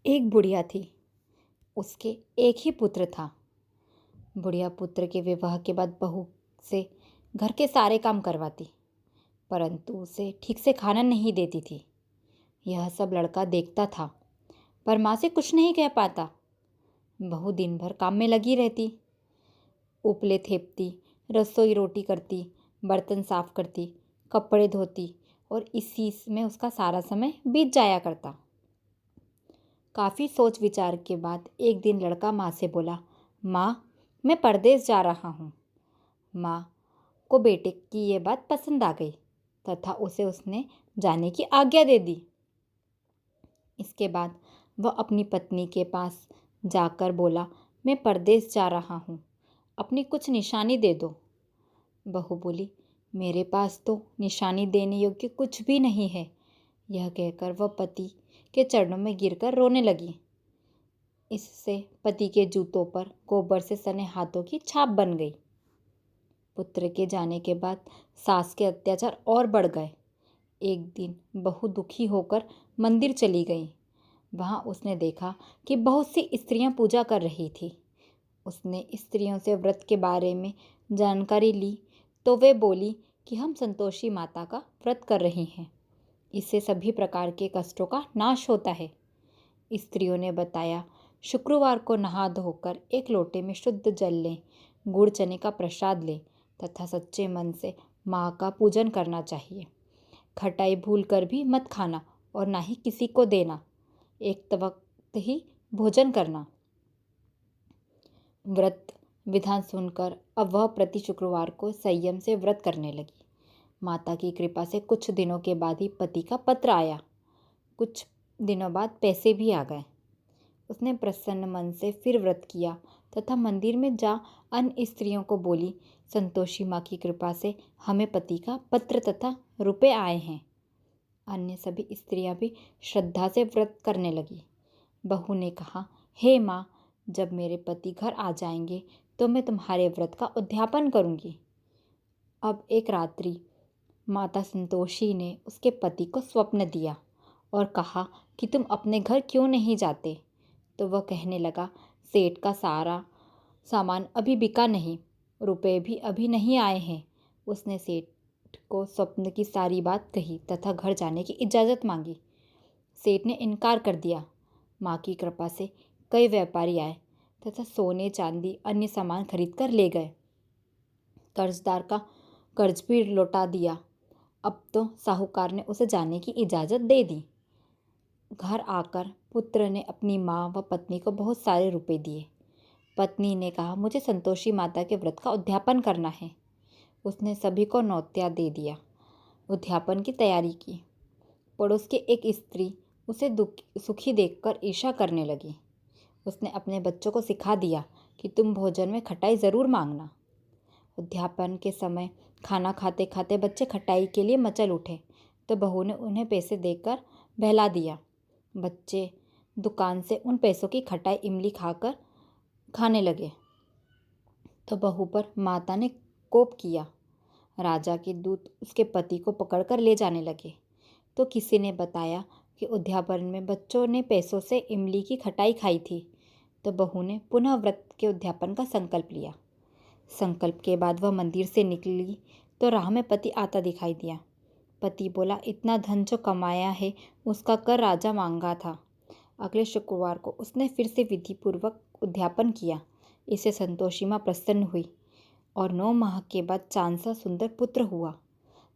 एक बुढ़िया थी। उसके एक ही पुत्र था। बुढ़िया पुत्र के विवाह के बाद बहू से घर के सारे काम करवाती, परंतु उसे ठीक से खाना नहीं देती थी। यह सब लड़का देखता था, पर माँ से कुछ नहीं कह पाता। बहू दिन भर काम में लगी रहती, उपले थेपती, रसोई रोटी करती, बर्तन साफ करती, कपड़े धोती, और इसी में उसका सारा समय बीत जाया करता। काफ़ी सोच विचार के बाद एक दिन लड़का माँ से बोला, माँ, मैं परदेश जा रहा हूँ। माँ को बेटे की ये बात पसंद आ गई तथा उसे उसने जाने की आज्ञा दे दी। इसके बाद वह अपनी पत्नी के पास जाकर बोला, मैं परदेश जा रहा हूँ, अपनी कुछ निशानी दे दो। बहू बोली, मेरे पास तो निशानी देने योग्य कुछ भी नहीं है। यह कहकर वह पति के चरणों में गिरकर रोने लगी। इससे पति के जूतों पर गोबर से सने हाथों की छाप बन गई। पुत्र के जाने के बाद सास के अत्याचार और बढ़ गए। एक दिन बहू दुखी होकर मंदिर चली गई। वहाँ उसने देखा कि बहुत सी स्त्रियां पूजा कर रही थी। उसने स्त्रियों से व्रत के बारे में जानकारी ली तो वे बोली कि हम संतोषी माता का व्रत कर रही हैं। इससे सभी प्रकार के कष्टों का नाश होता है। स्त्रियों ने बताया, शुक्रवार को नहा धोकर एक लोटे में शुद्ध जल लें, गुड़ चने का प्रसाद लें तथा सच्चे मन से माँ का पूजन करना चाहिए। खटाई भूल कर भी मत खाना और ना ही किसी को देना। एक वक्त ही भोजन करना। व्रत विधान सुनकर अब वह प्रति शुक्रवार को संयम से व्रत करने लगी। माता की कृपा से कुछ दिनों के बाद ही पति का पत्र आया। कुछ दिनों बाद पैसे भी आ गए। उसने प्रसन्न मन से फिर व्रत किया तथा मंदिर में जा अन्य स्त्रियों को बोली, संतोषी माँ की कृपा से हमें पति का पत्र तथा रुपए आए हैं। अन्य सभी स्त्रियां भी श्रद्धा से व्रत करने लगी। बहू ने कहा, हे माँ, जब मेरे पति घर आ जाएंगे तो मैं तुम्हारे व्रत का उद्यापन करूंगी। अब एक रात्रि माता संतोषी ने उसके पति को स्वप्न दिया और कहा कि तुम अपने घर क्यों नहीं जाते। तो वह कहने लगा, सेठ का सारा सामान अभी बिका नहीं, रुपए भी अभी नहीं आए हैं। उसने सेठ को स्वप्न की सारी बात कही तथा घर जाने की इजाज़त मांगी। सेठ ने इनकार कर दिया। माँ की कृपा से कई व्यापारी आए तथा सोने चांदी अन्य सामान खरीद कर ले गए। कर्जदार का कर्ज भी लौटा दिया। अब तो साहूकार ने उसे जाने की इजाज़त दे दी। घर आकर पुत्र ने अपनी माँ व पत्नी को बहुत सारे रुपए दिए। पत्नी ने कहा, मुझे संतोषी माता के व्रत का उद्यापन करना है। उसने सभी को न्योता दे दिया। उद्यापन की तैयारी की। पड़ोस की एक स्त्री उसे सुखी देखकर ईर्ष्या करने लगी। उसने अपने बच्चों को सिखा दिया कि तुम भोजन में खटाई ज़रूर मांगना। उद्यापन के समय खाना खाते खाते बच्चे खटाई के लिए मचल उठे तो बहू ने उन्हें पैसे देकर बहला दिया। बच्चे दुकान से उन पैसों की खटाई इमली खाकर खाने लगे तो बहू पर माता ने कोप किया। राजा के दूत उसके पति को पकड़कर ले जाने लगे तो किसी ने बताया कि उद्यापन में बच्चों ने पैसों से इमली की खटाई खाई थी। तो बहू ने पुनः व्रत के उद्यापन का संकल्प लिया। संकल्प के बाद वह मंदिर से निकली तो राह में पति आता दिखाई दिया। पति बोला, इतना धन जो कमाया है उसका कर राजा मांगा था। अगले शुक्रवार को उसने फिर से विधिपूर्वक उद्यापन किया। इससे संतोषी माँ प्रसन्न हुई और 9 माह के बाद चांद सा सुंदर पुत्र हुआ।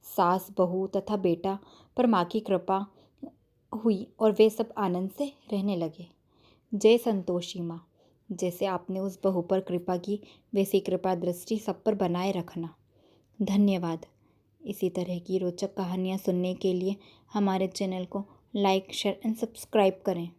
सास, बहू तथा बेटा पर माँ की कृपा हुई और वे सब आनंद से रहने लगे। जय संतोषी माँ। जैसे आपने उस बहू पर कृपा की वैसी कृपा दृष्टि सब पर बनाए रखना। धन्यवाद। इसी तरह की रोचक कहानियाँ सुनने के लिए हमारे चैनल को लाइक, शेयर एंड सब्सक्राइब करें।